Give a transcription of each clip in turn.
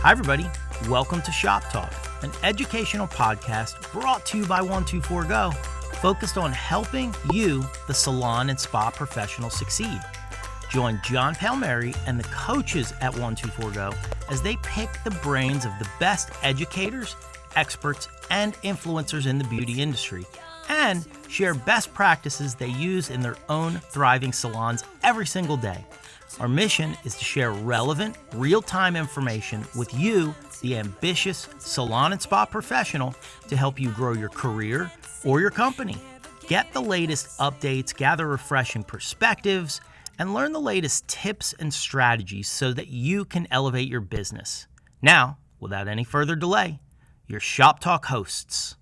Hi, everybody. Welcome to Shop Talk, an educational podcast brought to you by 124Go, focused on helping you, the salon and spa professional, succeed. Join John Palmieri and the coaches at 124Go as they pick the brains of the best educators, experts, and influencers in the beauty industry, and share best practices they use in their own thriving salons every single day. Our mission is to share relevant, real-time information with you, the ambitious salon and spa professional, to help you grow your career or your company. Get the latest updates, gather refreshing perspectives, and learn the latest tips and strategies so that you can elevate your business. Now, without any further delay, your Shop Talk hosts.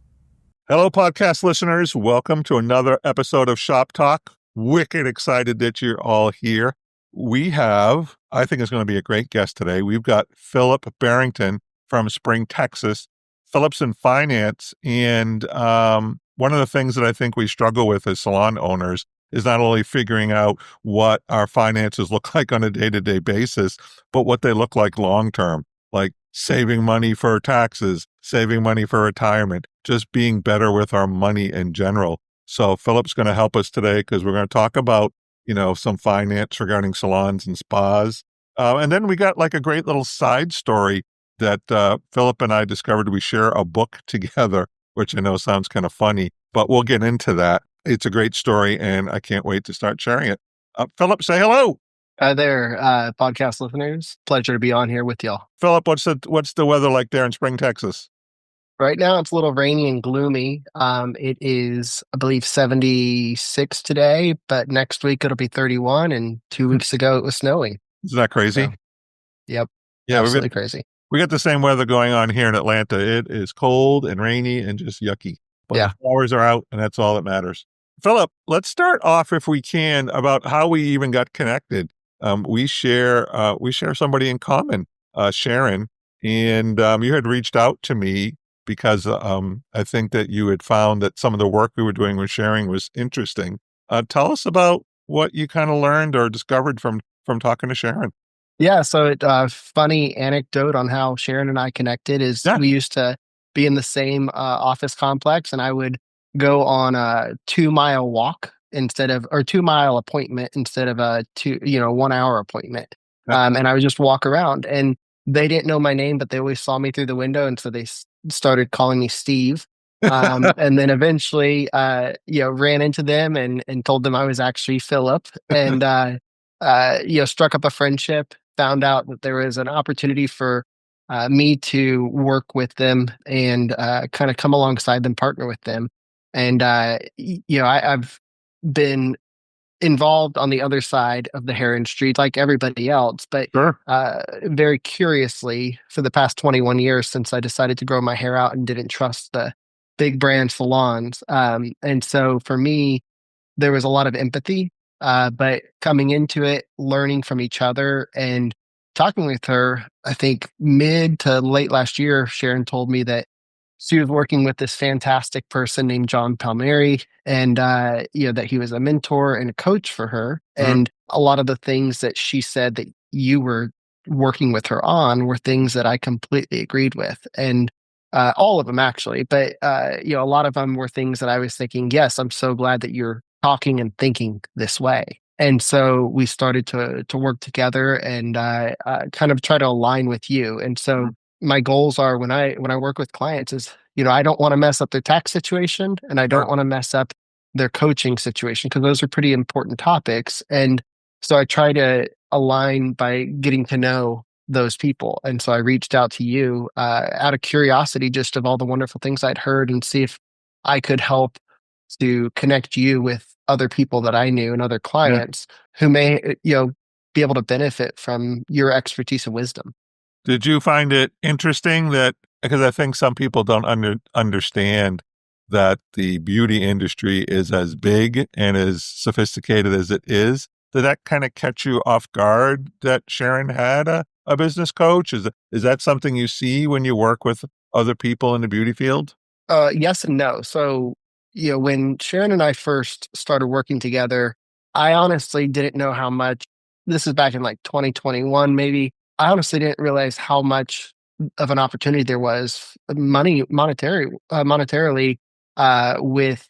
Hello, podcast listeners. Welcome to another episode of Shop Talk. Wicked excited that you're all here. We have, I think it's going to be a great guest today. We've got Philip Barrington from Spring, Texas. Philip's in finance, and one of the things that I think we struggle with as salon owners is not only figuring out what our finances look like on a day-to-day basis, but what they look like long-term, like saving money for taxes, saving money for retirement, just being better with our money in general. So Philip's going to help us today because we're going to talk about some finance regarding salons and spas. And then we got like a great little side story that Philip and I discovered. We share a book together, which I know sounds kind of funny, but we'll get into that. It's a great story, and I can't wait to start sharing it. Philip, say hello. Hi there, podcast listeners. Pleasure to be on here with y'all. Philip, what's the weather like there in Spring, Texas? Right now, it's a little rainy and gloomy. It is, I believe, 76 today, but next week it'll be 31, and 2 weeks ago it was snowing. Isn't that crazy? So, yep. Yeah, absolutely crazy. We got the same weather going on here in Atlanta. It is cold and rainy and just yucky. But the flowers are out, and that's all that matters. Philip, let's start off, if we can, about how we even got connected. We share somebody in common, Sharon, and you had reached out to me because I think that you had found that some of the work we were doing with sharing was interesting. Tell us about what you kind of learned or discovered from talking to Sharon. Yeah, so funny anecdote on how Sharon and I connected is we used to be in the same office complex, and I would go on a 2-mile walk or 2-mile appointment instead of a 1 hour appointment. And I would just walk around, and they didn't know my name, but they always saw me through the window. And so they started calling me Steve. And then eventually, ran into them and told them I was actually Philip, and, struck up a friendship, found out that there was an opportunity for me to work with them and kind of come alongside them, partner with them. And, I've been involved on the other side of the hair industry like everybody else, but very curiously for the past 21 years since I decided to grow my hair out and didn't trust the big brand salons. And so for me, there was a lot of empathy, but coming into it, learning from each other and talking with her, I think mid to late last year, Sharon told me that she was working with this fantastic person named John Palmieri, and that he was a mentor and a coach for her. Mm-hmm. And a lot of the things that she said that you were working with her on were things that I completely agreed with, and all of them actually. But a lot of them were things that I was thinking, yes, I'm so glad that you're talking and thinking this way. And so we started to work together and kind of try to align with you. And so my goals are when I work with clients is, I don't want to mess up their tax situation, and I don't want to mess up their coaching situation, because those are pretty important topics. And so I try to align by getting to know those people. And so I reached out to you out of curiosity, just of all the wonderful things I'd heard, and see if I could help to connect you with other people that I knew and other clients who may, be able to benefit from your expertise and wisdom. Did you find it interesting that, because I think some people don't understand that the beauty industry is as big and as sophisticated as it is, did that kind of catch you off guard that Sharon had a business coach? Is that something you see when you work with other people in the beauty field? Yes and no. So, when Sharon and I first started working together, I honestly didn't know how much, this is back in like 2021, maybe. I honestly didn't realize how much of an opportunity there was monetarily, with,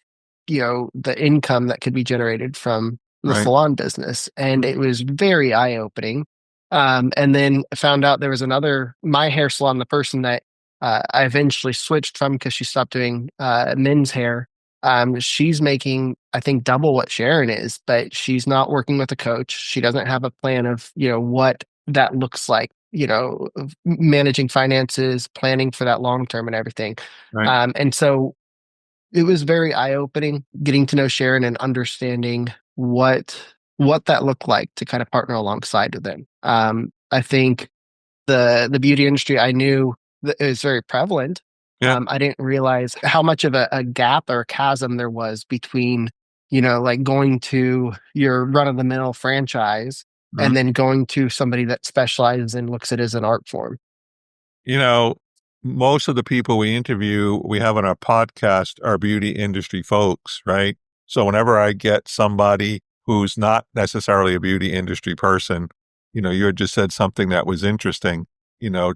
the income that could be generated from the Right. salon business. And it was very eye opening. And then found out there was my hair salon, the person that I eventually switched from because she stopped doing men's hair. She's making, I think, double what Sharon is, but she's not working with a coach. She doesn't have a plan of, what that looks like, of managing finances, planning for that long term and everything. Right. And so it was very eye opening getting to know Sharon and understanding what that looked like to kind of partner alongside with them. I think the beauty industry, I knew that it was very prevalent. Yeah. I didn't realize how much of a gap or a chasm there was between, like going to your run of the mill franchise Mhm. and then going to somebody that specializes and looks at it as an art form. You know, most of the people we interview, we have on our podcast are beauty industry folks, right? So whenever I get somebody who's not necessarily a beauty industry person, you had just said something that was interesting.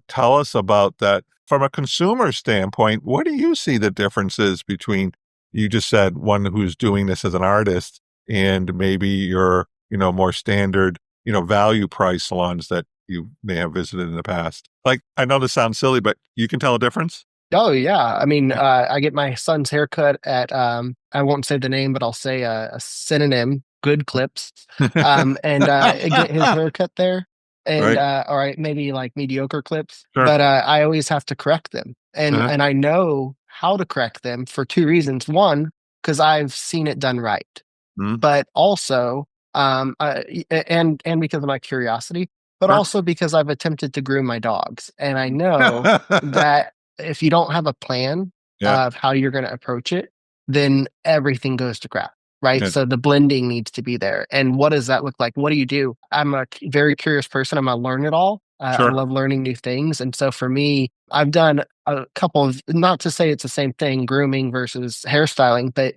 Tell us about that from a consumer standpoint. What do you see the differences between, you just said one who's doing this as an artist and maybe your, more standard, value price salons that you may have visited in the past? Like, I know this sounds silly, but you can tell a difference? Oh yeah. I mean, I get my son's haircut at I won't say the name, but I'll say a synonym, Good Clips. And I get his haircut there. And Right. all right, maybe like mediocre clips, Sure. but I always have to correct them. And Uh-huh. and I know how to correct them for two reasons. One, because I've seen it done right, Mhm. but also and because of my curiosity, but Sure. also because I've attempted to groom my dogs. And I know that if you don't have a plan Yeah. of how you're going to approach it, then everything goes to crap, right? Yeah. So the blending needs to be there. And what does that look like? What do you do? I'm a very curious person. I'm a learn it all. I Sure. love learning new things. And so for me, I've done a couple of, not to say it's the same thing, grooming versus hairstyling, but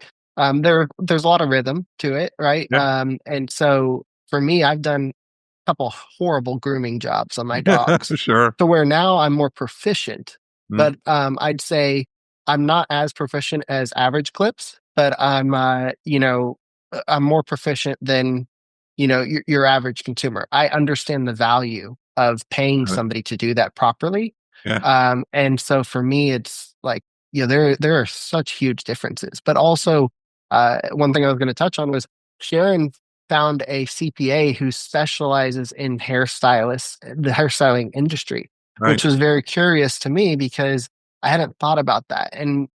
there's a lot of rhythm to it, right? Yeah. And so for me, I've done a couple horrible grooming jobs on my dogs Sure. to where now I'm more proficient. Mhm. But I'd say I'm not as proficient as average clips, but I'm more proficient than your average consumer. I understand the value of paying Got it. somebody to do that properly. Yeah. And so for me, it's like, there are such huge differences. But also, one thing I was going to touch on was Sharon found a CPA who specializes in the hairstyling industry, Right. which was very curious to me because I hadn't thought about that. And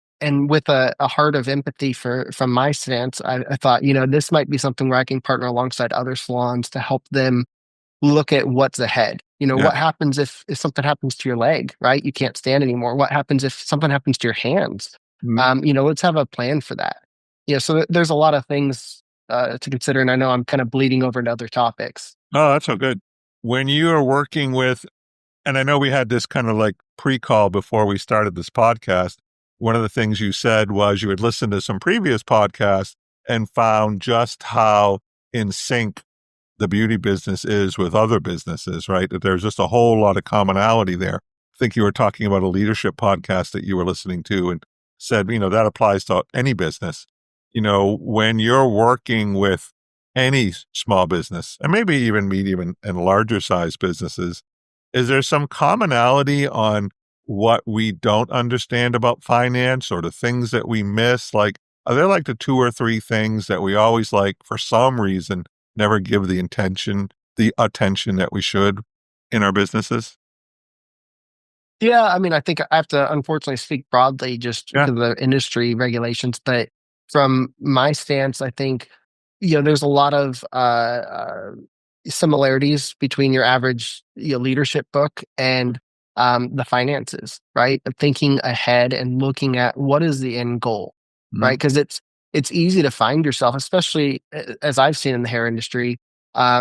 with a heart of empathy from my stance, I thought, this might be something where I can partner alongside other salons to help them look at what's ahead. Yeah. What happens if something happens to your leg, right? You can't stand anymore. What happens if something happens to your hands? Mhm. Let's have a plan for that. So there's a lot of things to consider. And I know I'm kind of bleeding over into other topics. Oh, that's so good. When you are working with, and I know we had this kind of like pre-call before we started this podcast, one of the things you said was you had listened to some previous podcasts and found just how in sync the beauty business is with other businesses, right? That there's just a whole lot of commonality there. I think you were talking about a leadership podcast that you were listening to and said, that applies to any business. When you're working with any small business and maybe even medium and larger size businesses, is there some commonality on what we don't understand about finance or the things that we miss? Like, are there like the two or three things that we always like for some reason never give the attention that we should in our businesses? Yeah, I mean, I think I have to unfortunately speak broadly just Yeah. because of the industry regulations. But from my stance, I think, there's a lot of similarities between your average leadership book and the finances, right? Thinking ahead and looking at what is the end goal, Mhm. right? Because it's easy to find yourself, especially as I've seen in the hair industry,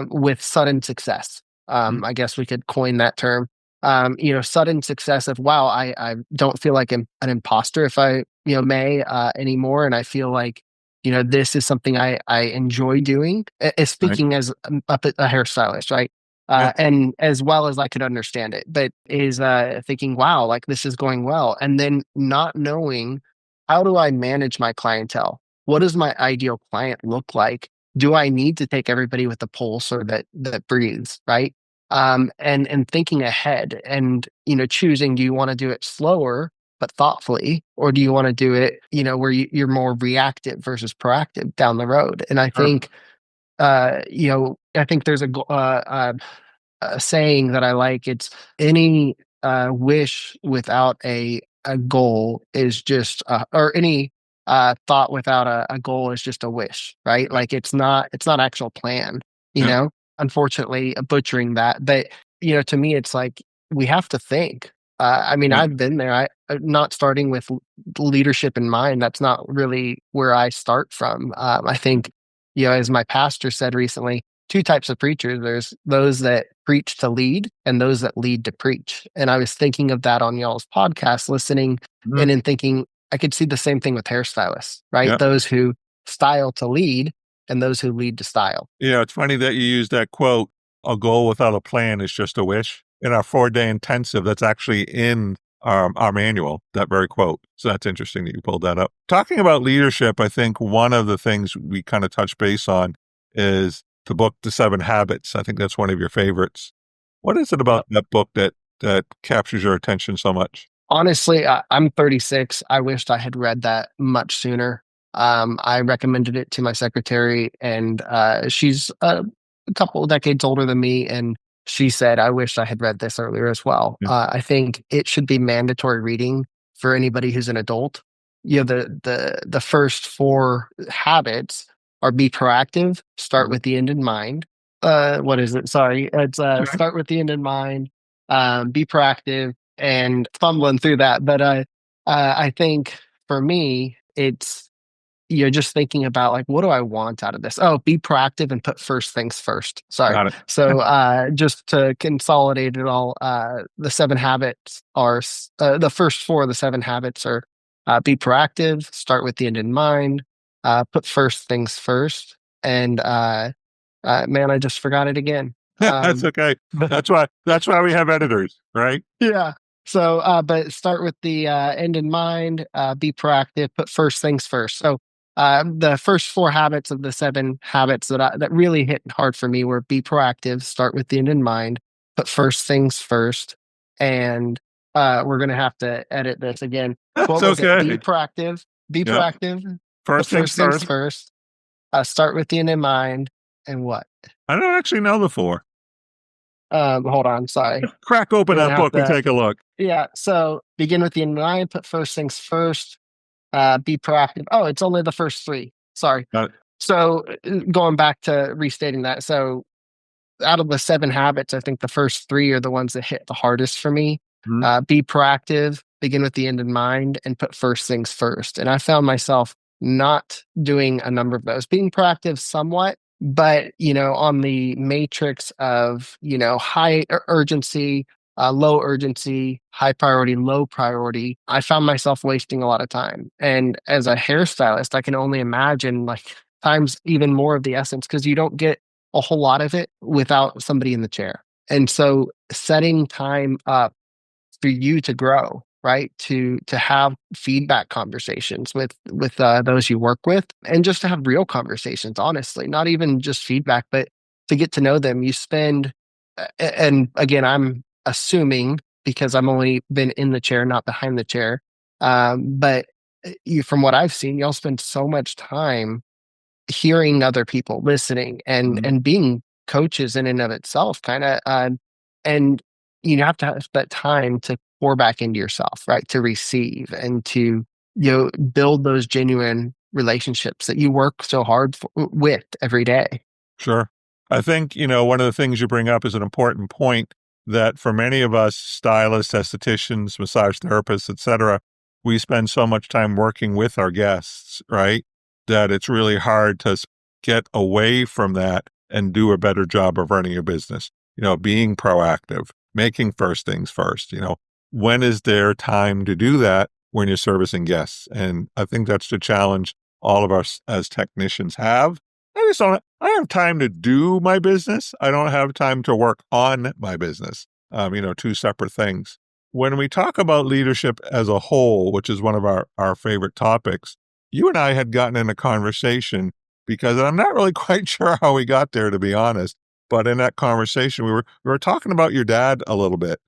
with sudden success. Mhm. I guess we could coin that term. Sudden success of, wow, I don't feel like I'm an imposter if I may anymore, and I feel like this is something I enjoy doing. Right. Speaking as a hairstylist, right? Yeah. and as well as I could understand it, but is thinking, wow, like this is going well. And then not knowing, how do I manage my clientele? What does my ideal client look like? Do I need to take everybody with a pulse or that breathes, right? And thinking ahead and, choosing, do you want to do it slower but thoughtfully, or do you want to do it, where you're more reactive versus proactive down the road? And I Sure. think, I think there's a saying that I like. It's any wish without a goal is just, or any thought without a goal is just a wish, right? Like it's not actual plan, you Yeah. know. Unfortunately, butchering that, but to me, it's like we have to think. I mean, Yeah. I've been there. Not starting with leadership in mind. That's not really where I start from. I think, as my pastor said recently, two types of preachers. There's those that preach to lead and those that lead to preach. And I was thinking of that on y'all's podcast, listening Mhm. and then thinking I could see the same thing with hairstylists, right? Yeah. Those who style to lead and those who lead to style. Yeah, it's funny that you use that quote, a goal without a plan is just a wish. In our 4-day intensive, that's actually in our manual, that very quote. So that's interesting that you pulled that up. Talking about leadership, I think one of the things we kind of touch base on is the book, The 7 Habits. I think that's one of your favorites. What is it about that book that captures your attention so much? Honestly, I'm 36. I wished I had read that much sooner. I recommended it to my secretary, and she's a couple of decades older than me, and she said, "I wish I had read this earlier as well." Yeah. I think it should be mandatory reading for anybody who's an adult. The first four habits are: be proactive, start with the end in mind. What is it? Sorry, it's Okay. start with the end in mind. Be proactive, and fumbling through that. But I think for me, it's just thinking about like, what do I want out of this? Oh, be proactive and put first things first. Sorry. Got it. So just to consolidate it all, the 7 habits are the first 4 of the 7 habits are: be proactive, start with the end in mind, put first things first, and man, I just forgot it again. That's okay. That's why we have editors, right? Yeah. So, but start with the end in mind, be proactive, put first things first. So, the first 4 habits of the 7 habits that really hit hard for me were: be proactive, start with the end in mind, put first things first, and we're going to have to edit this again. That's What was it? Be okay. proactive, be Yeah. proactive, put First things first things first. first, start with the end in mind, and what? I don't actually know the 4. Hold on, sorry. Crack open We're gonna that have book and to, take a look. yeah. So begin with the end in mind, put first things first, be proactive. Oh, it's only the first 3. Sorry. Got it. So going back to restating that. So out of the 7 habits, I think the first 3 are the ones that hit the hardest for me. Mhm. Be proactive, begin with the end in mind, and put first things first. And I found myself not doing a number of those. Being proactive somewhat, but on the matrix of high urgency, low urgency, high priority, low priority, I found myself wasting a lot of time. And as a hairstylist, I can only imagine like times even more of the essence, because you don't get a whole lot of it without somebody in the chair. And so setting time up for you to grow, right? To have feedback conversations with those you work with, and just to have real conversations, honestly, not even just feedback, but to get to know them. You spend, and again, I'm assuming because I'm only been in the chair, not behind the chair. But you, from what I've seen, y'all spend so much time hearing other people, listening, and Mhm. and being coaches in and of itself, kind of, and you have to have that time to pour back into yourself, right? To receive and to build those genuine relationships that you work so hard with every day. Sure. I think, one of the things you bring up is an important point that for many of us, stylists, estheticians, massage therapists, etc., we spend so much time working with our guests, right? That it's really hard to get away from that and do a better job of running your business. Being proactive, making first things first. When is there time to do that when you're servicing guests? And I think that's the challenge all of us as technicians have. I have time to do my business. I don't have time to work on my business. Two separate things. When we talk about leadership as a whole, which is one of our favorite topics, you and I had gotten in a conversation because I'm not really quite sure how we got there, to be honest. But in that conversation, we were talking about your dad a little bit,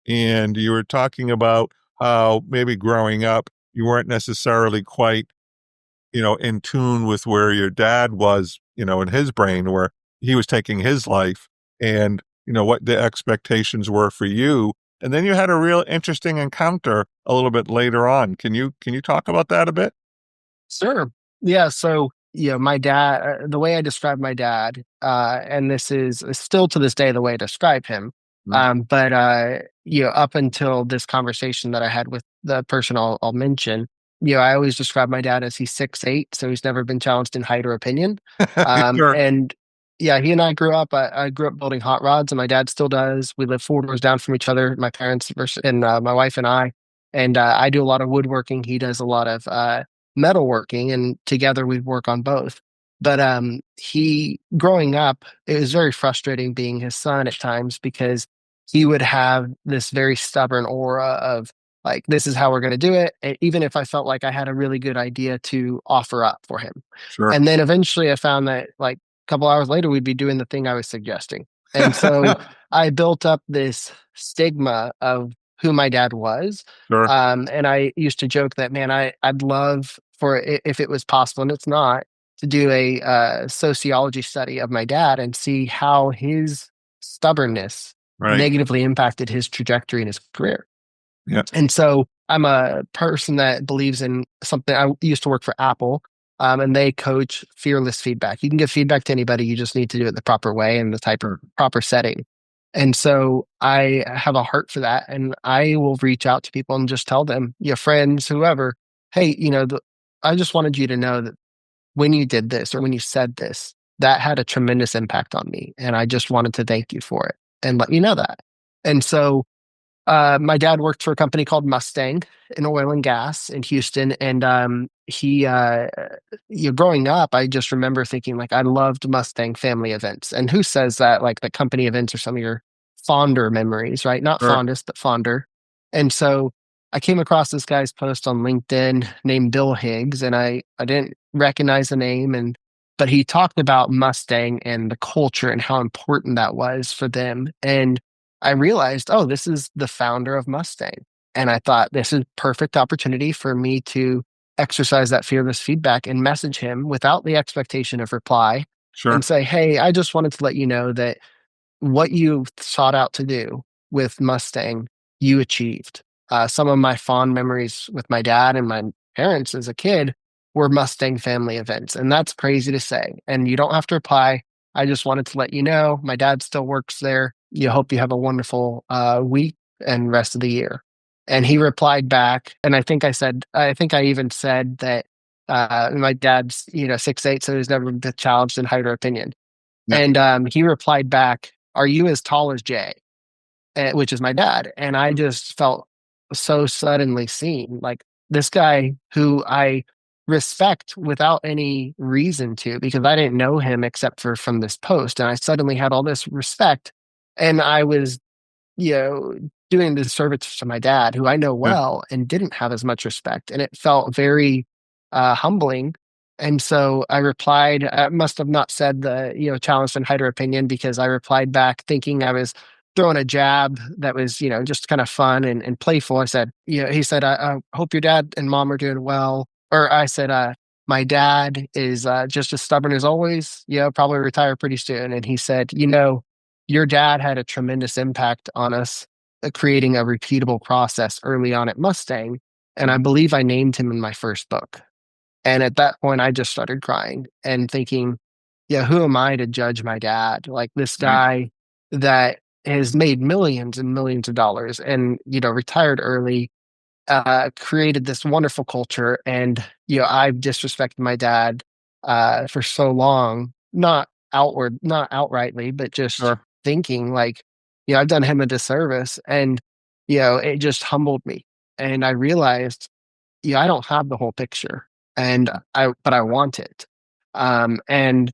and you were talking about how maybe growing up, you weren't necessarily quite, in tune with where your dad was, in his brain, where he was taking his life and, what the expectations were for you. And then you had a real interesting encounter a little bit later on. Can you talk about that a bit? Sure. Yeah. So, my dad, the way I describe my dad, and this is still to this day the way I describe him. Mm. But, up until this conversation that I had with the person I'll mention, I always describe my dad as he's 6'8", so he's never been challenged in height or opinion. Sure. And yeah, he and I grew up. I grew up building hot rods, and my dad still does. We live 4 doors down from each other, my parents and my wife and I. And I do a lot of woodworking. He does a lot of metalworking, and together we work on both. But he, growing up, it was very frustrating being his son at times because he would have this very stubborn aura of like, this is how we're going to do it, even if I felt like I had a really good idea to offer up for him. Sure. And then eventually I found that like a couple hours later, we'd be doing the thing I was suggesting. And so I built up this stigma of who my dad was. Sure. And I used to joke that, man, I'd love for if it was possible, and it's not, to do a sociology study of my dad and see how his stubbornness Right. negatively impacted his trajectory in his career. Yeah. And so I'm a person that believes in something. I used to work for Apple, and they coach fearless feedback. You can give feedback to anybody. You just need to do it the proper way and the type of proper setting. And so I have a heart for that. And I will reach out to people and just tell them, your friends, whoever, hey, I just wanted you to know that when you did this or when you said this, that had a tremendous impact on me. And I just wanted to thank you for it and let you know that. And so my dad worked for a company called Mustang in oil and gas in Houston. And growing up, I just remember thinking like, I loved Mustang family events. And who says that like the company events are some of your fonder memories, right? Not Sure. fondest, but fonder. And so I came across this guy's post on LinkedIn named Bill Higgs, and I didn't recognize the name, but he talked about Mustang and the culture and how important that was for them. And I realized, oh, this is the founder of Mustang. And I thought this is perfect opportunity for me to exercise that fearless feedback and message him without the expectation of reply Sure. and say, hey, I just wanted to let you know that what you sought out to do with Mustang, you achieved. Some of my fond memories with my dad and my parents as a kid were Mustang family events. And that's crazy to say. And you don't have to reply. I just wanted to let you know my dad still works there. You hope you have a wonderful week and rest of the year. And he replied back. And I think I even said that my dad's, 6'8", so he's never been challenged in height or opinion. Yeah. And he replied back, are you as tall as Jay? Which is my dad. And I just felt so suddenly seen. Like this guy who I respect without any reason to, because I didn't know him except for from this post. And I suddenly had all this respect. And I was, doing this service to my dad, who I know well and didn't have as much respect. And it felt very humbling. And so I replied, I must have not said the, challenged in height or opinion, because I replied back thinking I was throwing a jab that was, just kind of fun and playful. I said, he said, I hope your dad and mom are doing well. Or I said, my dad is just as stubborn as always, probably retire pretty soon. And he said, your dad had a tremendous impact on us, creating a repeatable process early on at Mustang. And I believe I named him in my first book. And at that point, I just started crying and thinking, who am I to judge my dad? Like this guy that has made millions and millions of dollars and, retired early, created this wonderful culture. And, I've disrespected my dad for so long, not outrightly, but just Sure. thinking like, I've done him a disservice. And, it just humbled me. And I realized, I don't have the whole picture. But I want it. And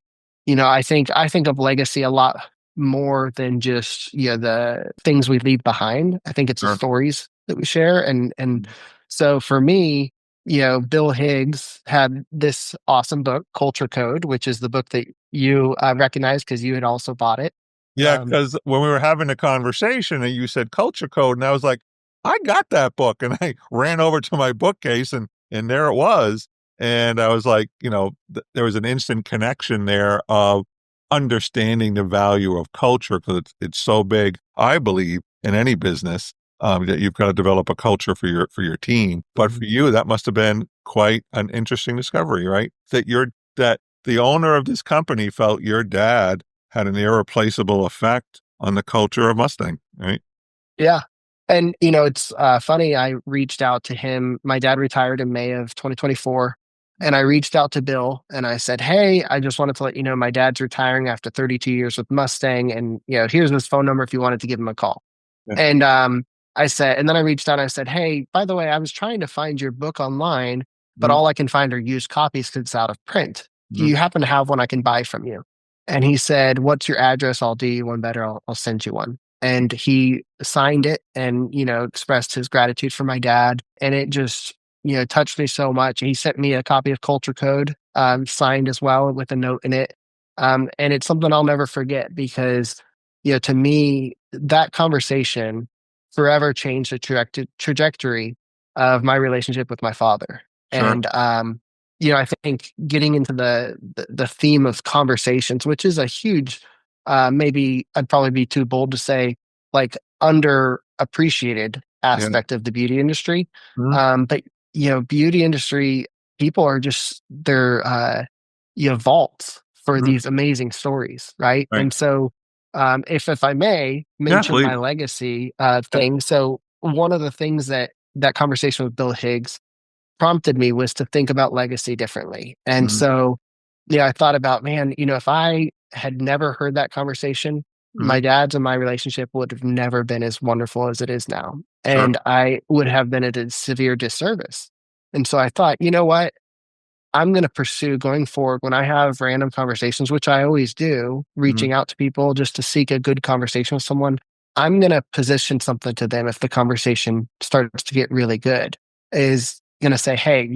I think of legacy a lot more than just the things we leave behind. I think it's the Sure. stories that we share, and so for me, Bill Higgs had this awesome book, Culture Code, which is the book that you recognize because you had also bought it. Yeah, Um, because when we were having a conversation and you said culture code, and I was like, I got that book. And I ran over to my bookcase and there it was. And I was like, there was an instant connection there of understanding the value of culture because it's so big, I believe, in any business, that you've got to develop a culture for your team. But for you, that must have been quite an interesting discovery, right? That the owner of this company felt your dad had an irreplaceable effect on the culture of Mustang, right? Yeah. And, it's funny. I reached out to him. My dad retired in May of 2024. And I reached out to Bill and I said, hey, I just wanted to let you know my dad's retiring after 32 years with Mustang. And, here's his phone number if you wanted to give him a call. Yeah. And I said, and then I reached out and I said, hey, by the way, I was trying to find your book online, but Mhm. all I can find are used copies because it's out of print. Do Mhm. you happen to have one I can buy from you? And he said, what's your address? I'll do you one better. I'll send you one. And he signed it and, expressed his gratitude for my dad. And it just, touched me so much. He sent me a copy of Culture Code, signed as well with a note in it. And it's something I'll never forget because, to me, that conversation forever changed the trajectory of my relationship with my father. Sure. And, I think getting into the theme of conversations, which is a huge, maybe I'd probably be too bold to say, like underappreciated Yeah. aspect of the beauty industry. Mhm. But beauty industry people are just they're vaults for Mhm. these amazing stories, right? Right. And so, if I may Yeah, mention please. my legacy thing, so one of the things that conversation with Bill Higgs prompted me was to think about legacy differently. And Mhm. so, I thought about, man, if I had never heard that conversation, Mhm. my dad's and my relationship would have never been as wonderful as it is now. Sure. And I would have been at a severe disservice. And so I thought, you know what? I'm going to pursue going forward when I have random conversations, which I always do, Mhm. reaching out to people just to seek a good conversation with someone. I'm going to position something to them if the conversation starts to get really good, is going to say, hey,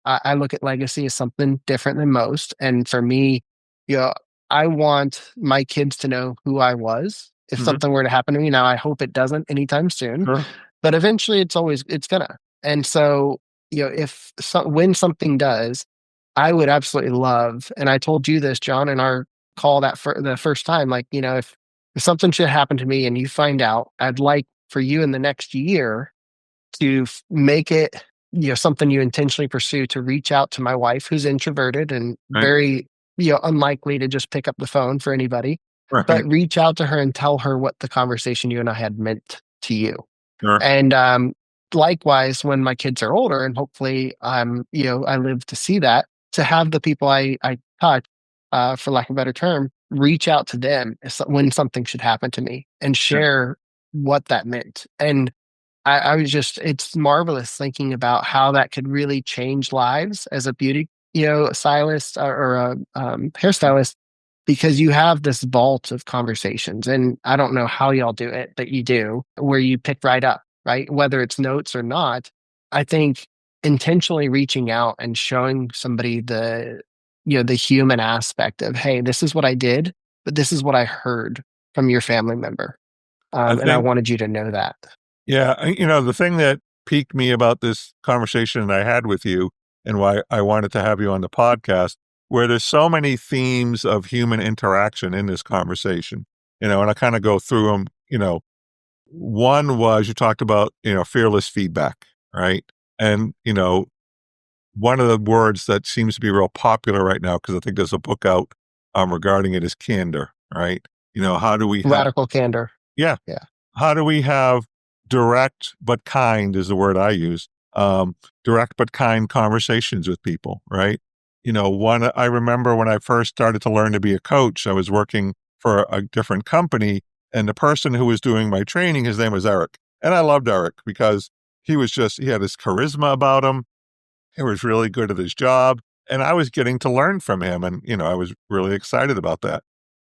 I look at legacy as something different than most. And for me, you know, I want my kids to know who I was. If Mhm. something were to happen to me now, I hope it doesn't anytime soon, Sure. but eventually it's gonna. And so, when something does, I would absolutely love, and I told you this, John, in our call that for the first time, like, if something should happen to me and you find out, I'd like for you in the next year to make it, something you intentionally pursue to reach out to my wife who's introverted and Right. very, unlikely to just pick up the phone for anybody, Right. but reach out to her and tell her what the conversation you and I had meant to you. Sure. And likewise, when my kids are older, and hopefully, I live to see that, to have the people I touch, for lack of a better term, reach out to them when something should happen to me and Yeah. share what that meant. And I was just, it's marvelous thinking about how that could really change lives as a beauty, stylist or a hairstylist, because you have this vault of conversations. And I don't know how y'all do it, but you do, where you pick right up, right? Whether it's notes or not. I think intentionally reaching out and showing somebody the human aspect of, hey, this is what I did, but this is what I heard from your family member. I And I think, wanted you to know that. yeah, the thing that piqued me about this conversation I had with you and why I wanted to have you on the podcast, where there's so many themes of human interaction in this conversation, and I kind of go through them, one was you talked about, fearless feedback, right? And, one of the words that seems to be real popular right now, because I think there's a book out regarding it, is candor, right? How do we have, Radical candor. yeah, Yeah. how do we have direct but kind is the word I use, direct but kind conversations with people, right? I remember when I first started to learn to be a coach, I was working for a different company, and the person who was doing my training, his name was Eric. And I loved Eric because he had this charisma about him. He was really good at his job. And I was getting to learn from him. And, I was really excited about that.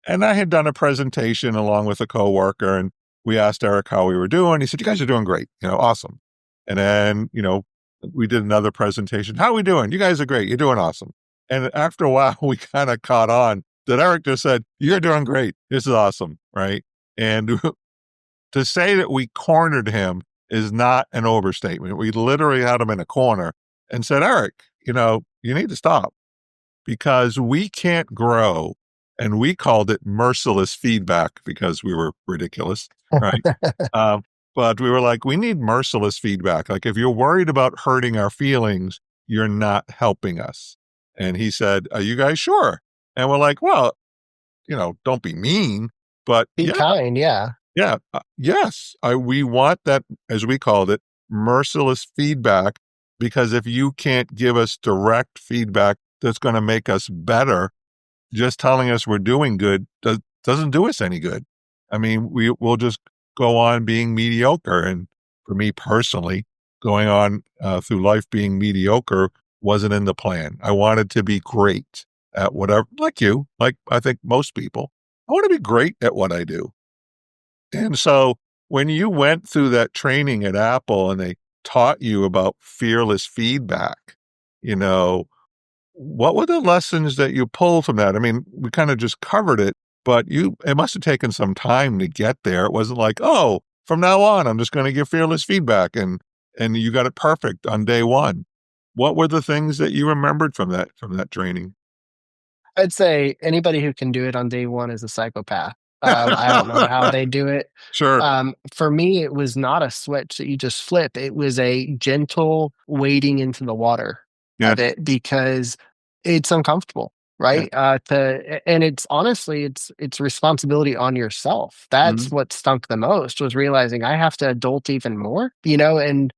And I had done a presentation along with a coworker, and we asked Eric how we were doing. He said, "You guys are doing great, awesome." And then, we did another presentation. "How are we doing? You guys are great. You're doing awesome." And after a while, we kind of caught on that Eric just said, "You're doing great. This is awesome." Right. And to say that we cornered him is not an overstatement. We literally had him in a corner and said, "Eric, you need to stop, because we can't grow." And we called it merciless feedback because we were ridiculous, right? But we were like, we need merciless feedback. Like, if you're worried about hurting our feelings, you're not helping us. And he said, "Are you guys sure?" And we're like, "Well, don't be mean, but Be kind, yeah. yeah, yes, we want that," as we called it, merciless feedback, because if you can't give us direct feedback that's going to make us better, just telling us we're doing good doesn't do us any good. I mean, we'll just go on being mediocre. And for me personally, going on through life being mediocre wasn't in the plan. I wanted to be great at whatever, like you, like I think most people. I want to be great at what I do. And so when you went through that training at Apple and they taught you about fearless feedback, what were the lessons that you pulled from that? I mean, we kind of just covered it, but it must have taken some time to get there. It wasn't like, "Oh, from now on, I'm just going to give fearless feedback," and you got it perfect on day one. What were the things that you remembered from that training? I'd say anybody who can do it on day one is a psychopath. I don't know how they do it. Sure. For me, it was not a switch that you just flip. It was a gentle wading into the water Yeah. of it, because it's uncomfortable, right? And it's honestly, it's responsibility on yourself. That's Mhm. what stunk the most, was realizing I have to adult even more, and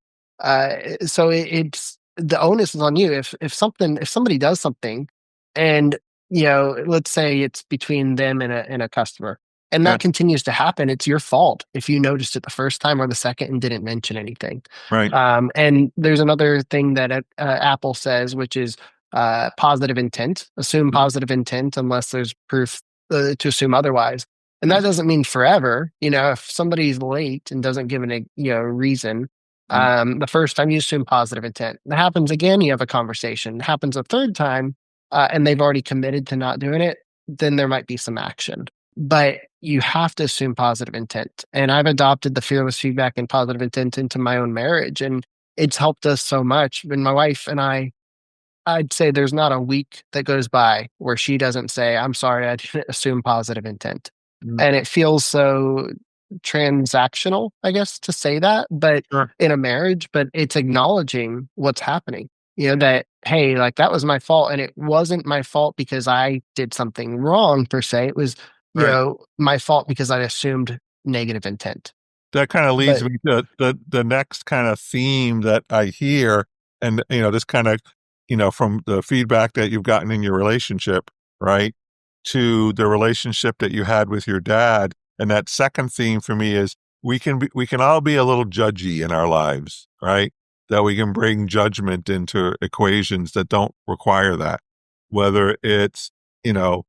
so it's the onus is on you. If somebody does something, and let's say it's between them and a customer, and Yeah. that continues to happen, it's your fault if you noticed it the first time or the second and didn't mention anything. Right. And there's another thing that Apple says, which is positive intent. Assume Mhm. positive intent unless there's proof to assume otherwise. And that Right. doesn't mean forever. If somebody's late and doesn't give an reason, Mhm. the first time you assume positive intent. That happens again, you have a conversation. It happens a third time, and they've already committed to not doing it, then there might be some action. But you have to assume positive intent. And I've adopted the fearless feedback and positive intent into my own marriage. And it's helped us so much. When my wife and I'd say there's not a week that goes by where she doesn't say, "I'm sorry, I didn't assume positive intent." Mhm. And it feels so transactional, I guess, to say that, but Sure. in a marriage, but it's acknowledging what's happening. That, hey, like, that was my fault. And it wasn't my fault because I did something wrong per se. It was, Right. my fault because I assumed negative intent. That kind of leads But me to the next kind of theme that I hear, and this kind of from the feedback that you've gotten in your relationship, right, to the relationship that you had with your dad. And that second theme for me is we can all be a little judgy in our lives, right? That we can bring judgment into equations that don't require that. Whether it's you know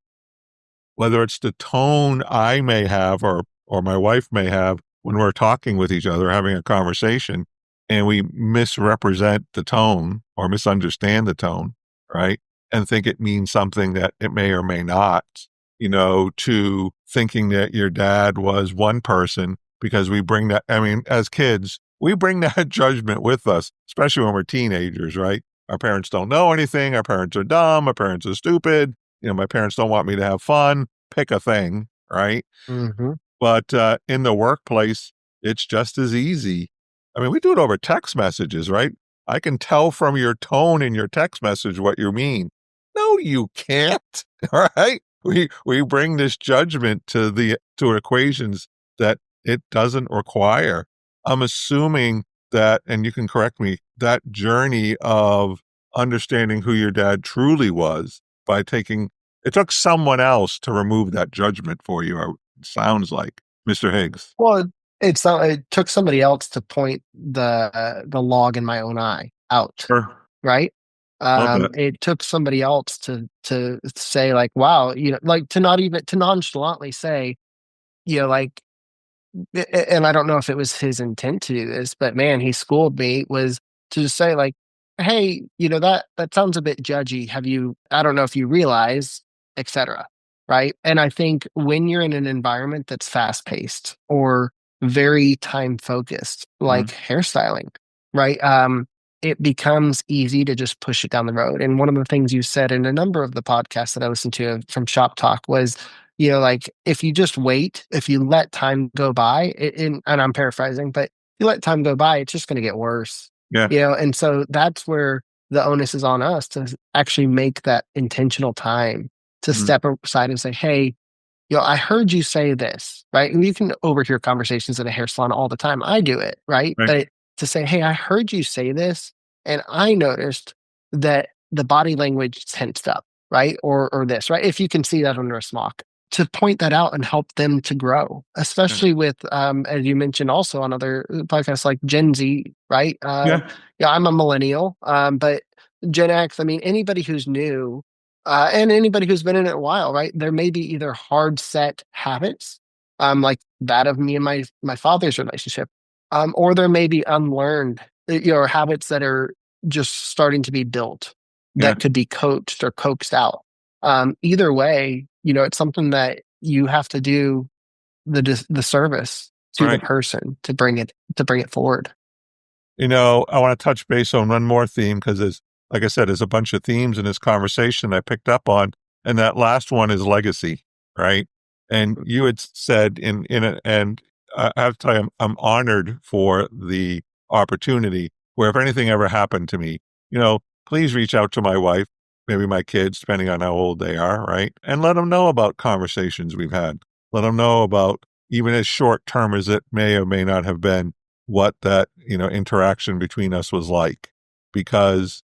whether it's the tone I may have, or my wife may have when we're talking with each other, having a conversation, and we misrepresent the tone or misunderstand the tone, right? And think it means something that it may or may not, to thinking that your dad was one person, because we bring that, I mean, as kids, we bring that judgment with us, especially when we're teenagers, right? Our parents don't know anything. Our parents are dumb. Our parents are stupid. My parents don't want me to have fun. Pick a thing, right? mhm. But in the workplace, it's just as easy. I mean, we do it over text messages, right? I can tell from your tone in your text message what you mean. No, you can't. All right. We bring this judgment to equations that it doesn't require. I'm assuming that, and you can correct me, that journey of understanding who your dad truly was by taking it took someone else to remove that judgment for you, it sounds like, Mr. Higgs. Well, it's not, it took somebody else to point the log in my own eye out, Sure. right? Love that. It took somebody else to say like, wow, like to not even to nonchalantly say, like, and I don't know if it was his intent to do this, but man, he schooled me, was to just say like, "Hey, that sounds a bit judgy. I don't know if you realize, etc." Right? And I think when you're in an environment that's fast paced or very time focused, like Mhm. hairstyling, right? It becomes easy to just push it down the road. And one of the things you said in a number of the podcasts that I listened to from Shop Talk was, like if you just wait, if you let time go by, and I'm paraphrasing, but you let time go by, it's just going to get worse. Yeah. And so that's where the onus is on us to actually make that intentional time to Mhm. step aside and say, hey, I heard you say this, right? And you can overhear conversations at a hair salon all the time. I do it, right? Right. But to say, hey, I heard you say this, and I noticed that the body language tensed up, right? Or this, right? If you can see that under a smock, to point that out and help them to grow, Yeah. especially with, as you mentioned also on other podcasts like Gen Z, right? Yeah. Yeah, I'm a millennial, but Gen X, I mean, anybody who's new and anybody who's been in it a while, right? There may be either hard set habits, like that of me and my father's relationship, or there may be unlearned, habits that are just starting to be built Yeah. that could be coached or coaxed out. Either way, it's something that you have to do the service to the Right. person to bring it forward. I want to touch base on one more theme because like I said, there's a bunch of themes in this conversation I picked up on, and that last one is legacy, right? And you had said in it, and I have to tell you, I'm honored for the opportunity where if anything ever happened to me, please reach out to my wife, maybe my kids, depending on how old they are, right? And let them know about conversations we've had. Let them know about, even as short term as it may or may not have been, what that interaction between us was like, because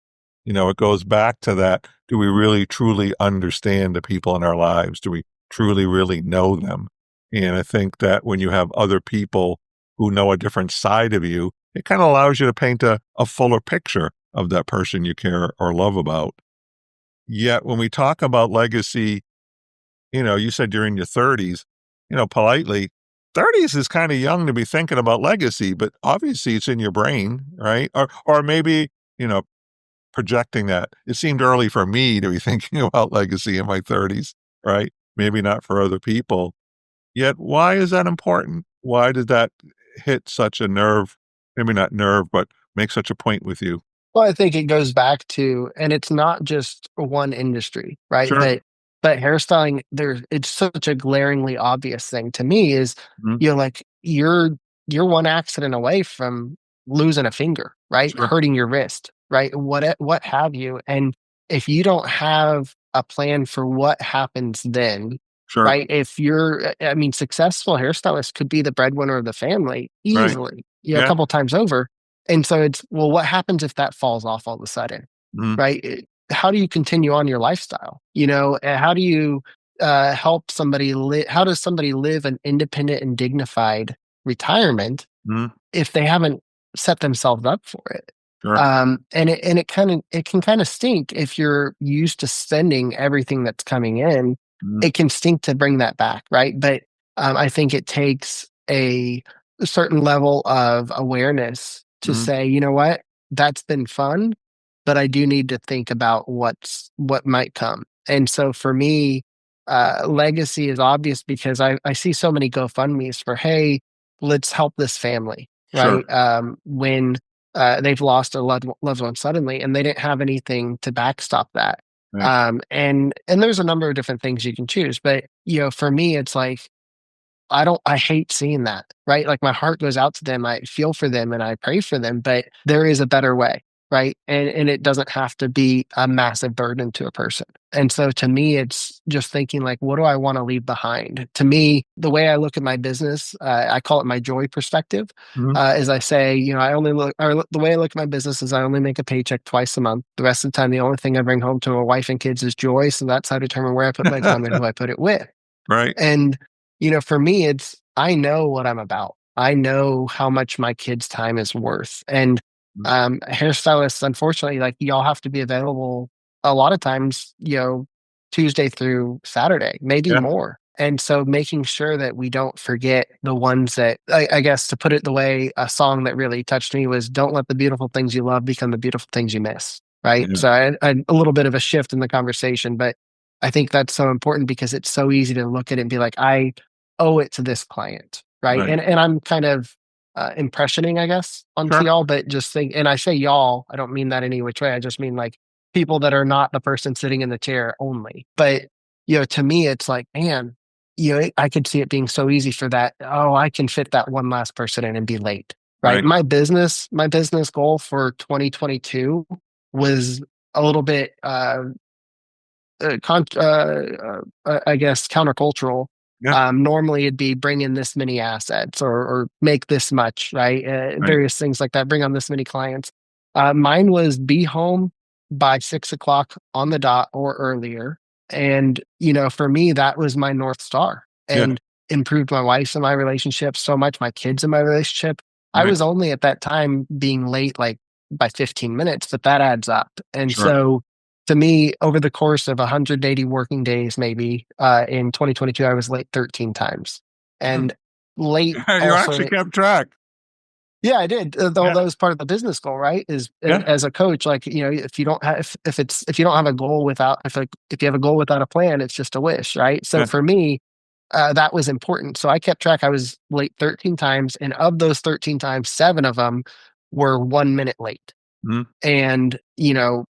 it goes back to that: do we really truly understand the people in our lives? Do we truly really know them? And I think that when you have other people who know a different side of you, it kind of allows you to paint a fuller picture of that person you care or love about. Yet when we talk about legacy, you said you're in your 30s, politely, 30s is kind of young to be thinking about legacy, but obviously it's in your brain, right? Or maybe, you know, projecting that. It seemed early for me to be thinking about legacy in my 30s, right? Maybe not for other people. Yet why is that important? Why did that hit such a nerve? Maybe not nerve, but make such a point with you? Well, I think it goes back to, and it's not just one industry, right? Sure. But hairstyling, it's such a glaringly obvious thing to me is, Mhm. like you're one accident away from losing a finger, right? Sure. Hurting your wrist, right? What have you? And if you don't have a plan for what happens then, Sure. right? If I mean, successful hairstylist could be the breadwinner of the family Right. easily, a Yeah. couple times over. And so it's, well, what happens if that falls off all of a sudden, Mhm. right? How do you continue on your lifestyle? How do you help somebody live? How does somebody live an independent and dignified retirement Mhm. if they haven't set themselves up for it? Sure. It can kind of stink if you're used to spending everything that's coming in. Mhm. It can stink to bring that back, right? But I think it takes a certain level of awareness to Mhm. say, you know what, that's been fun, but I do need to think about what might come. And so for me, legacy is obvious because I see so many GoFundMe's for, hey, let's help this family, Sure. right? When they've lost a loved one suddenly and they didn't have anything to backstop that. Right. And there's a number of different things you can choose, but for me, it's like I hate seeing that, right? Like my heart goes out to them. I feel for them and I pray for them, but there is a better way, right? And it doesn't have to be a massive burden to a person. And so to me, it's just thinking like, what do I want to leave behind? To me, the way I look at my business, I call it my joy perspective. Mhm. Is I say, I only the way I look at my business is I only make a paycheck twice a month. The rest of the time, the only thing I bring home to my wife and kids is joy. So that's how I determine where I put my time and who I put it with. Right. And, for me, I know what I'm about. I know how much my kids' time is worth. And Hairstylists, unfortunately, like y'all have to be available a lot of times, Tuesday through Saturday, maybe Yeah. more. And so making sure that we don't forget the ones that I guess to put it the way a song that really touched me was don't let the beautiful things you love become the beautiful things you miss. Right. Yeah. So I a little bit of a shift in the conversation, but I think that's so important because it's so easy to look at it and be like, I owe it to this client. Right. Right. And I'm kind of impressioning, I guess, onto Sure. y'all, but just think, and I say y'all, I don't mean that any which way. I just mean like people that are not the person sitting in the chair only. But, to me, it's like, man, I could see it being so easy for that. Oh, I can fit that one last person in and be late. Right. Right. My business goal for 2022 was a little bit I guess countercultural. Yeah. Normally it'd be bring in this many assets or make this much, right? Right. Various things like that, bring on this many clients. Mine was be home by 6 o'clock on the dot or earlier. And, for me, that was my North Star Yeah. and improved my wife and my relationship so much, my kids and my relationship. I Right. was only at that time being late like by 15 minutes, but that adds up. And Sure. so to me, over the course of 180 working days, maybe in 2022, I was late 13 times, Hmm. and late You actually also. kept track. Yeah, I did. Though Yeah. that was part of the business goal, right? Is Yeah. as a coach, like if you don't have if you don't have a goal without if you have a goal without a plan, it's just a wish, right? So Yeah. for me, that was important. So I kept track. I was late 13 times, and of those 13 times, 7 of them were 1 minute late. Mhm. And,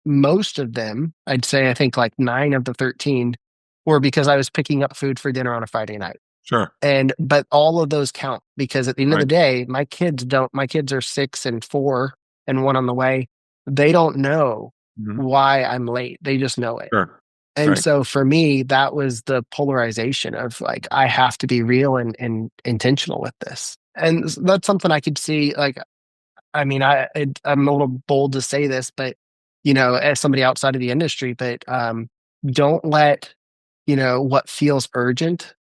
most of them, I'd say, I think like 9 of the 13 were because I was picking up food for dinner on a Friday night. Sure. But all of those count because at the end of the Right. day, my kids are 6 and 4 and 1 on the way. They don't know Mhm. why I'm late. They just know it. Sure. And Right. so for me, that was the polarization of like, I have to be real and intentional with this. And that's something I could see. Like, I mean, I'm a little bold to say this, but as somebody outside of the industry, but don't let what feels urgent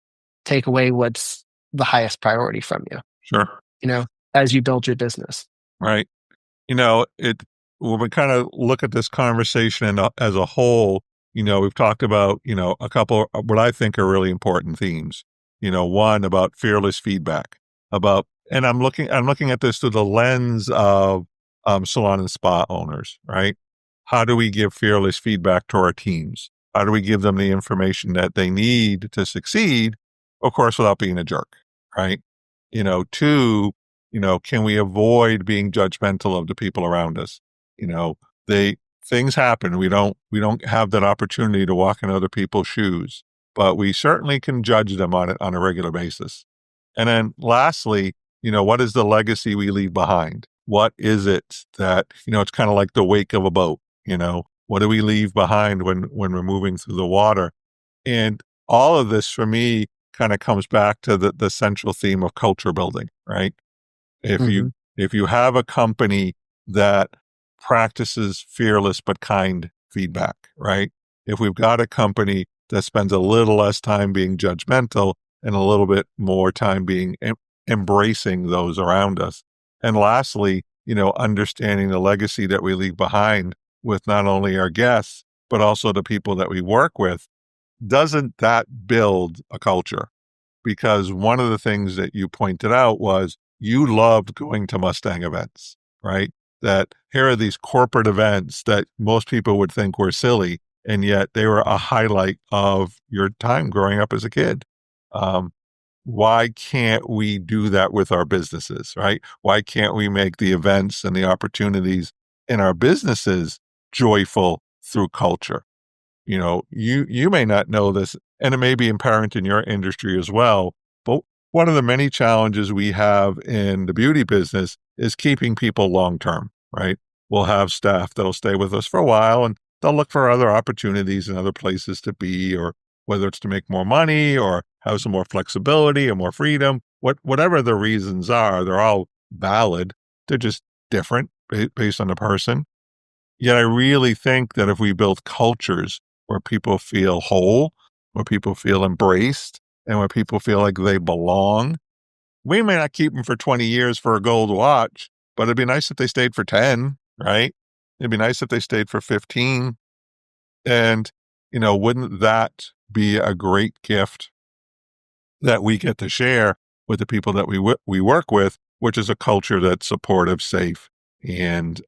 take away what's the highest priority from you. Sure. You know, as you build your business. Right. It when we kind of look at this conversation and as a whole, we've talked about, a couple of what I think are really important themes. One about fearless feedback, and I'm looking at this through the lens of salon and spa owners, right? How do we give fearless feedback to our teams? How do we give them the information that they need to succeed? Of course, without being a jerk, right? Two, can we avoid being judgmental of the people around us? They things happen. We don't have that opportunity to walk in other people's shoes, but we certainly can judge them on a regular basis. And then lastly, what is the legacy we leave behind? What is it that, it's kind of like the wake of a boat, what do we leave behind when we're moving through the water? And all of this for me kind of comes back to the central theme of culture building, right? If you Mhm. if you have a company that practices fearless but kind feedback, right? If we've got a company that spends a little less time being judgmental and a little bit more time being embracing those around us. And lastly, understanding the legacy that we leave behind with not only our guests, but also the people that we work with, doesn't that build a culture? Because one of the things that you pointed out was you loved going to Mustang events, right? That here are these corporate events that most people would think were silly, and yet they were a highlight of your time growing up as a kid. Um, why can't we do that with our businesses, right? Why can't we make the events and the opportunities in our businesses joyful through culture? You may not know this, and it may be apparent in your industry as well, but one of the many challenges we have in the beauty business is keeping people long term, right? We'll have staff that'll stay with us for a while and they'll look for other opportunities and other places to be, or whether it's to make more money or have some more flexibility or more freedom, whatever the reasons are, they're all valid. They're just different based on the person. Yet I really think that if we build cultures where people feel whole, where people feel embraced, and where people feel like they belong, we may not keep them for 20 years for a gold watch, but it'd be nice if they stayed for 10, right? It'd be nice if they stayed for 15. And, wouldn't that be a great gift that we get to share with the people that we work with, which is a culture that's supportive, safe, and,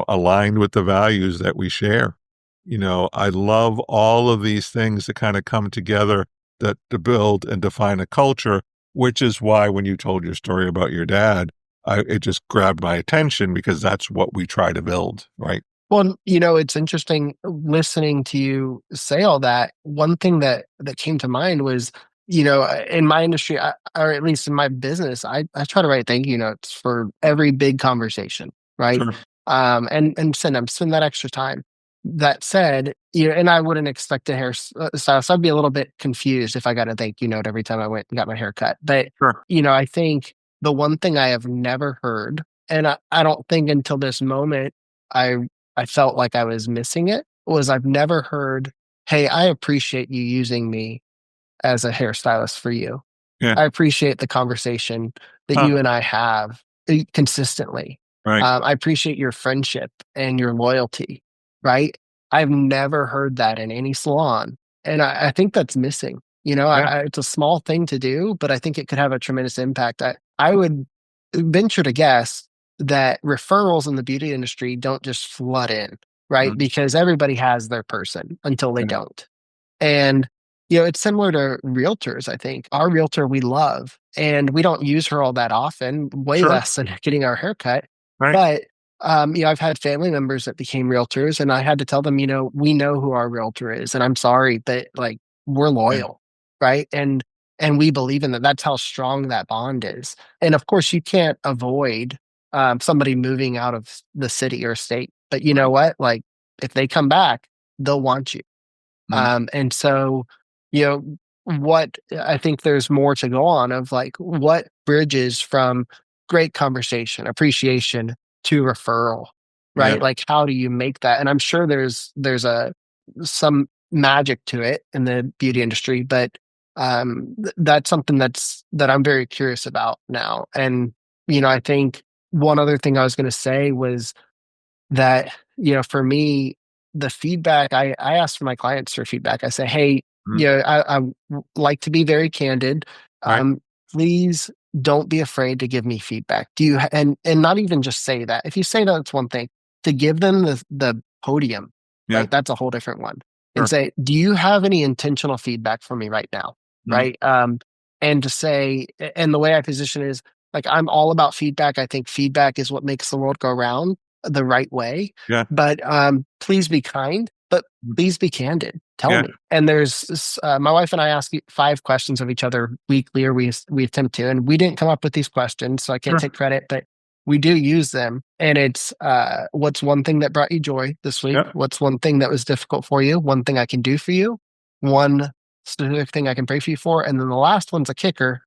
aligned with the values that we share. I love all of these things that kind of come together that to build and define a culture, which is why when you told your story about your dad, it just grabbed my attention because that's what we try to build, right? Well, it's interesting listening to you say all that. One thing that came to mind was, in my industry, or at least in my business, I try to write thank you notes for every big conversation, right? Sure. And spend that extra time. That said, and I wouldn't expect a hairstylist. I'd be a little bit confused if I got a thank you note every time I went and got my hair cut. But Sure. I think the one thing I have never heard, and I don't think until this moment I felt like I was missing it, was I've never heard, "Hey, I appreciate you using me as a hairstylist for you. Yeah. I appreciate the conversation that you and I have consistently. Right. I appreciate your friendship and your loyalty," right? I've never heard that in any salon, and I think that's missing. Yeah. It's a small thing to do, but I think it could have a tremendous impact. I would venture to guess that referrals in the beauty industry don't just flood in, right? Mhm. Because everybody has their person until they Yeah. don't. And, it's similar to realtors, I think. Our realtor we love, and we don't use her all that often, way Sure. less than getting our haircut. Right. But, I've had family members that became realtors, and I had to tell them, we know who our realtor is, and I'm sorry, but like, we're Yeah. loyal, right? And we believe in that. That's how strong that bond is. And of course, you can't avoid somebody moving out of the city or state. But you know what? Like, if they come back, they'll want you. Mhm. And so, you know, what I think there's more to go on of like what bridges from great conversation, appreciation to referral, Yeah. right? Like, how do you make that? And I'm sure there's some magic to it in the beauty industry, but that's something that I'm very curious about now. And I think one other thing I was going to say was that, for me, the feedback I ask for my clients for feedback. I say, hey, Mhm. like to be very candid. Right. Please don't be afraid to give me feedback. Do you, and not even just say that. If you say that, it's one thing. To give them the podium, Yeah. right? That's a whole different one. And Sure. say, do you have any intentional feedback for me right now? Mhm. Right. And to say, and the way I position is like, I'm all about feedback. I think feedback is what makes the world go round the right way. Yeah. But please be kind, but Mhm. please be candid. Tell Yeah. me. And my wife and I ask 5 questions of each other weekly, or we attempt to, and we didn't come up with these questions, so I can't Sure. take credit, but we do use them. And it's what's one thing that brought you joy this week? Yeah. What's one thing that was difficult for you? One thing I can do for you? One specific thing I can pray for you for? And then the last one's a kicker.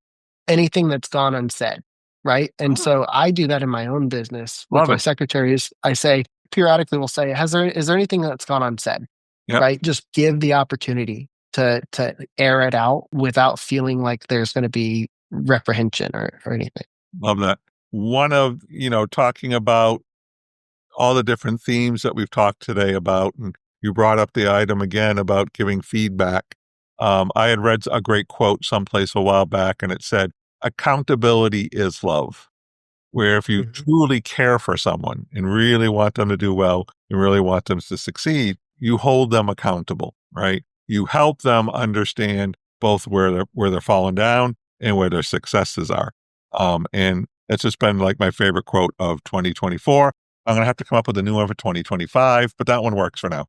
Anything that's gone unsaid. Right. And Oh, so I do that in my own business with love my it. secretaries. I say, periodically we'll say, is there anything that's gone unsaid? Yep. Right. Just give the opportunity to air it out without feeling like there's going to be reprehension or anything. Love that. One of, talking about all the different themes that we've talked today about, and you brought up the item again about giving feedback. I had read a great quote someplace a while back, and it said, accountability is love. Where if you Mhm. truly care for someone and really want them to do well and really want them to succeed, you hold them accountable, right? You help them understand both where they're falling down and where their successes are. And it's just been like my favorite quote of 2024. I'm gonna have to come up with a new one for 2025, but that one works for now.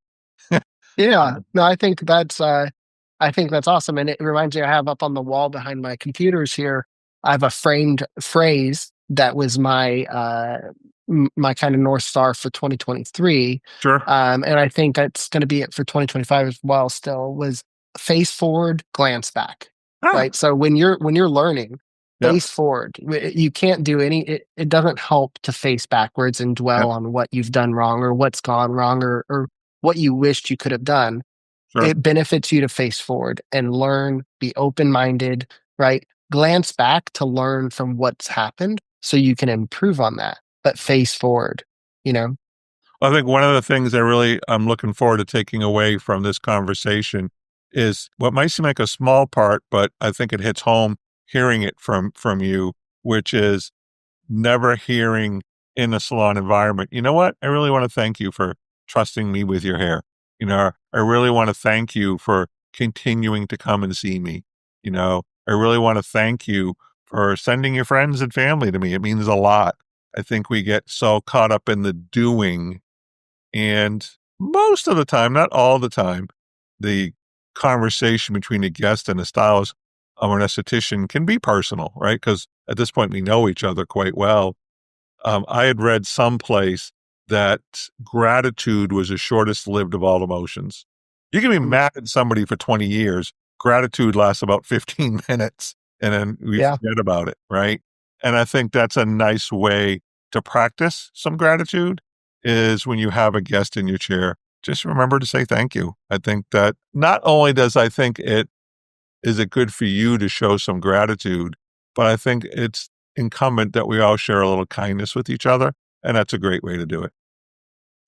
Yeah. No, I think that's awesome. And it reminds me, I have up on the wall behind my computers here, I have a framed phrase that was my kind of North Star for 2023. Sure. And I think that's going to be it for 2025 as well. Still was face forward, glance back. Ah, Right. So when you're learning, yep. face forward. You can't do it doesn't help to face backwards and Yep. dwell on what you've done wrong or what's gone wrong or what you wished you could have done. Sure. It benefits you to face forward and learn, be open minded, right? Glance back to learn from what's happened so you can improve on that, but face forward, you know? I think one of the things I'm looking forward to taking away from this conversation is what might seem like a small part, but I think it hits home hearing it from you, which is never hearing in a salon environment, you know what? I really want to thank you for trusting me with your hair. I really want to thank you for continuing to come and see me. I really want to thank you for sending your friends and family to me. It means a lot. I think we get so caught up in the doing, and most of the time, not all the time, the conversation between a guest and a stylist or an esthetician can be personal, right? Because at this point, we know each other quite well. I had read someplace that gratitude was the shortest lived of all emotions. You can be mad at somebody for 20 years. Gratitude lasts about 15 minutes, and then we forget about it, right? And I think that's a nice way to practice some gratitude is when you have a guest in your chair, just remember to say thank you. I think that not only is it good for you to show some gratitude, but I think it's incumbent that we all share a little kindness with each other. And that's a great way to do it.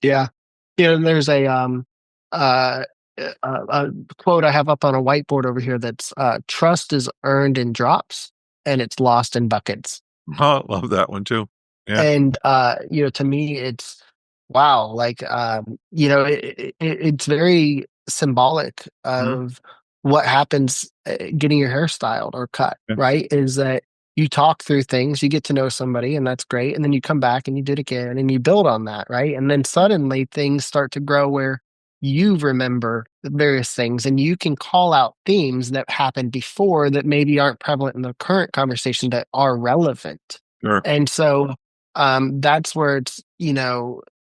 Yeah. There's uh, a quote I have up on a whiteboard over here that's trust is earned in drops and it's lost in buckets. Oh, I love that one too. Yeah. And, to me, it's wow. Like, it's very symbolic of what happens getting your hair styled or cut, Yeah. right? Is that you talk through things, you get to know somebody, and that's great. And then you come back and you do it again and you build on that, right? And then suddenly things start to grow where you remember the various things and you can call out themes that happened before that maybe aren't prevalent in the current conversation that are relevant. Sure. And so that's where it's,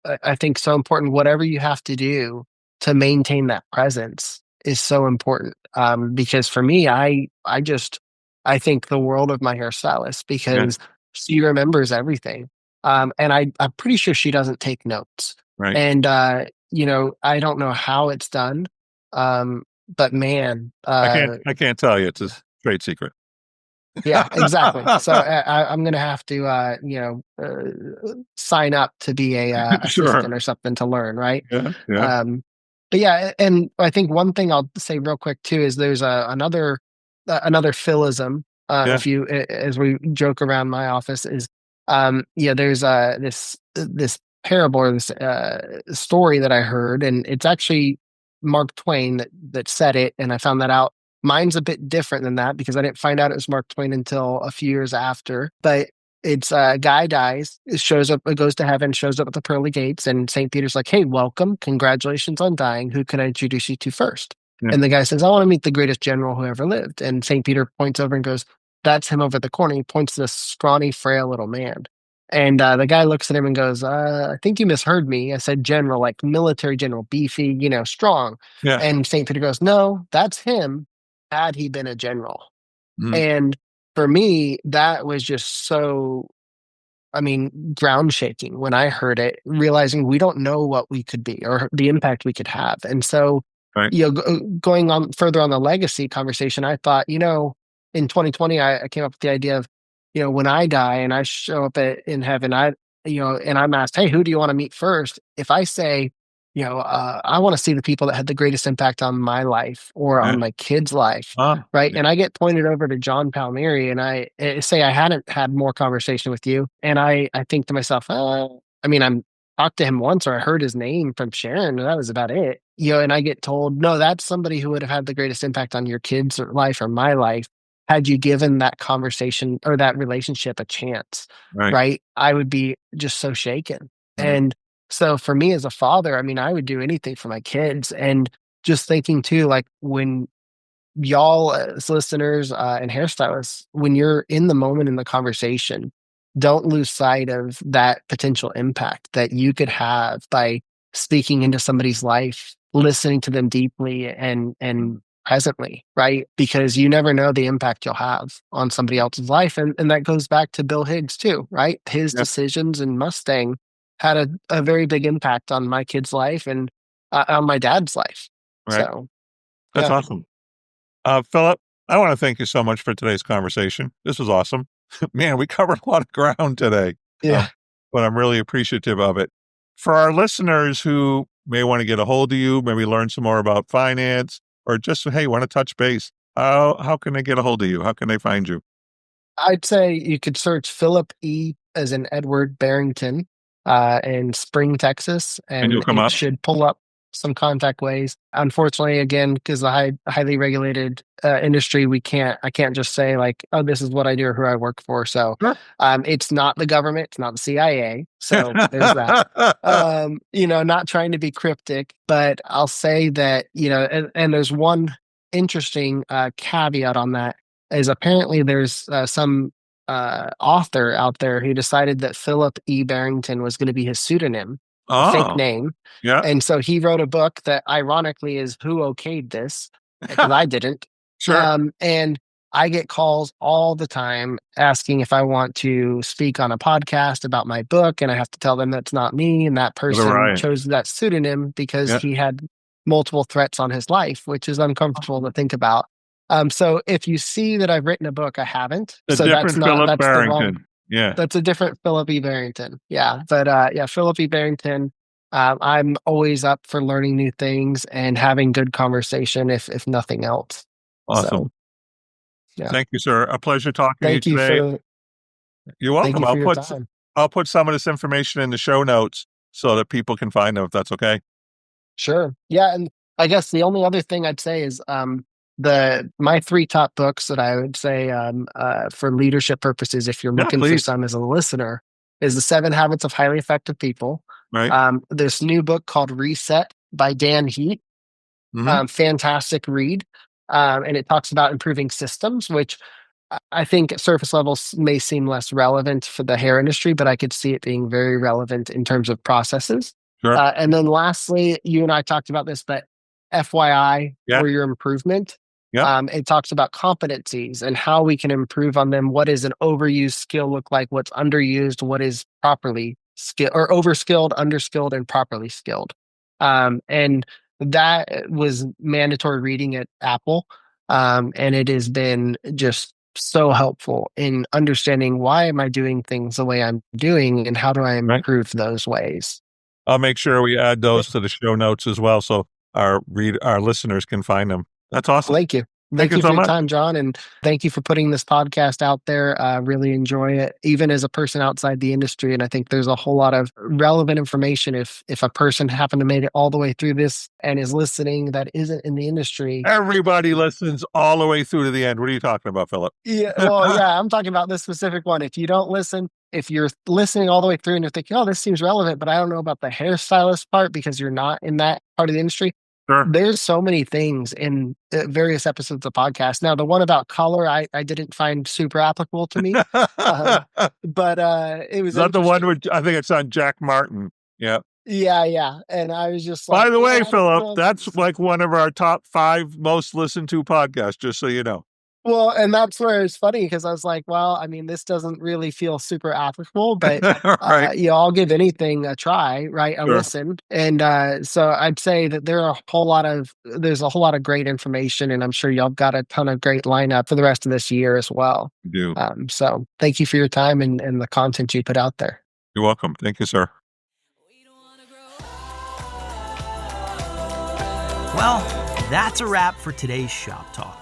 I think so important. Whatever you have to do to maintain that presence is so important. Because for me, I think the world of my hairstylist because she remembers everything. And I'm pretty sure she doesn't take notes. Right. And, I don't know how it's done. But man, I can't tell you. It's a trade secret. yeah, exactly. So I'm going to have to, sign up to be a assistant or something to learn, right? Yeah. Yeah. But yeah, and I think one thing I'll say real quick too is there's another philism. As we joke around my office is, there's this parable or this story that I heard, and it's actually Mark Twain that said it, and I found that out. Mine's a bit different than that because I didn't find out it was Mark Twain until a few years after. But it's a guy dies, shows up, goes to heaven, shows up at the pearly gates, and St. Peter's like, "Hey, welcome, congratulations on dying. Who can I introduce you to first?" Yeah. And the guy says, "I want to meet the greatest general who ever lived." And St. Peter points over and goes, "That's him over the corner." He points to this scrawny, frail little man. And the guy looks at him and goes, "I think you misheard me. I said general, like military general, beefy, strong." Yeah. And St. Peter goes, "No, that's him. Had he been a general." Mm. And for me, that was just so, ground shaking when I heard it, realizing we don't know what we could be or the impact we could have. And so, Right. Going on further on the legacy conversation, I thought, in 2020, I came up with the idea of, when I die and I show up in heaven, and I'm asked, "Hey, who do you want to meet first?" If I say, I want to see the people that had the greatest impact on my life or on my kid's life, right? And I get pointed over to John Palmieri, and I say I hadn't had more conversation with you, and I think to myself, I'm talked to him once, or I heard his name from Sharon, and that was about it, And I get told, no, that's somebody who would have had the greatest impact on your kid's life or my life had you given that conversation or that relationship a chance, right? I would be just so shaken. And so for me as a father, I would do anything for my kids. And just thinking too, like when y'all as listeners and hairstylists, when you're in the moment in the conversation, don't lose sight of that potential impact that you could have by speaking into somebody's life, listening to them deeply and presently, right? Because you never know the impact you'll have on somebody else's life. And that goes back to Bill Higgs too, right? His decisions in Mustang had a very big impact on my kid's life and on my dad's life. Right. So that's awesome. Philip, I want to thank you so much for today's conversation. This was awesome. Man, we covered a lot of ground today. Yeah. But I'm really appreciative of it. For our listeners who may want to get a hold of you, maybe learn some more about finance, or just, hey, want to touch base, how can they get a hold of you? How can they find you? I'd say you could search Philip E. as in Edward Barrington in Spring, Texas, And you'll and come it up? should pull up some contact ways. Unfortunately, again, because the highly regulated industry, I can't just say like, oh, this is what I do or who I work for. So Sure. it's not the government, it's not the CIA. So there's that. Not trying to be cryptic, but I'll say that, and there's one interesting caveat on that is apparently there's some author out there who decided that Philip E. Barrington was going to be his pseudonym, a fake name. Yeah. And so he wrote a book that ironically is Who Okayed This, because I didn't. Sure. And I get calls all the time asking if I want to speak on a podcast about my book. And I have to tell them that's not me. And that person chose that pseudonym because he had multiple threats on his life, which is uncomfortable to think about. So if you see that I've written a book, I haven't. A so different that's not Philip that's Barrington. the wrong. Yeah. That's a different Philip E. Barrington. Yeah. But Philip E. Barrington. I'm always up for learning new things and having good conversation, if nothing else. Awesome. So, yeah. Thank you, sir. A pleasure talking to you today. You're welcome. Thank you for your time. I'll put some of this information in the show notes so that people can find them, if that's okay. Sure. Yeah. And I guess the only other thing I'd say is my 3 top books that I would say for leadership purposes, if you're looking for some as a listener, is The 7 Habits of Highly Effective People. Right. This new book called Reset by Dan Heath. Fantastic read. And it talks about improving systems, which I think at surface levels may seem less relevant for the hair industry, but I could see it being very relevant in terms of processes. Sure. And then lastly, you and I talked about this, but FYI for your improvement. It talks about competencies and how we can improve on them. What does an overused skill look like? What's underused? What is properly skilled or overskilled, underskilled, and properly skilled? And that was mandatory reading at Apple. And it has been just so helpful in understanding why am I doing things the way I'm doing and how do I improve those ways. I'll make sure we add those to the show notes as well so our listeners can find them. That's awesome. Thank you. Thank you for your time, John. And thank you for putting this podcast out there. Really enjoy it, even as a person outside the industry. And I think there's a whole lot of relevant information if a person happened to make it all the way through this and is listening that isn't in the industry. Everybody listens all the way through to the end. What are you talking about, Philip? Yeah, well, I'm talking about this specific one. If you don't listen, if you're listening all the way through and you're thinking, oh, this seems relevant, but I don't know about the hairstylist part because you're not in that part of the industry. Sure. There's so many things in various episodes of podcasts. Now, the one about color, I didn't find super applicable to me, but it was. Is that the one with, I think it's on Jack Martin. Yeah. Yeah. And I was just like. By the way, Philip, that's like one of our top 5 most listened to podcasts, just so you know. Well, and that's where it's funny because I was like, well, I mean, this doesn't really feel super applicable, but I'll give anything a try, right? A listen. And so I'd say that there's a whole lot of great information, and I'm sure y'all got a ton of great lineup for the rest of this year as well. We do. So thank you for your time and the content you put out there. You're welcome. Thank you, sir. Well, that's a wrap for today's Shop Talk.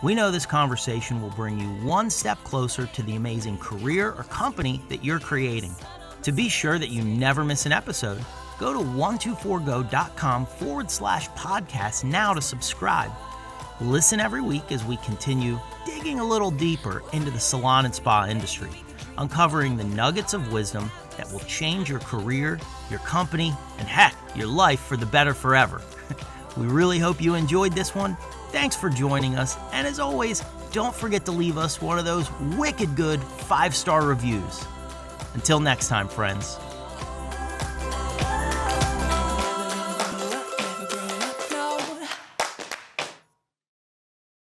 We know this conversation will bring you one step closer to the amazing career or company that you're creating. To be sure that you never miss an episode, go to 124go.com/podcast now to subscribe. Listen every week as we continue digging a little deeper into the salon and spa industry, uncovering the nuggets of wisdom that will change your career, your company, and heck, your life for the better forever. We really hope you enjoyed this one. Thanks for joining us, and as always, don't forget to leave us one of those wicked good 5-star reviews. Until next time, friends.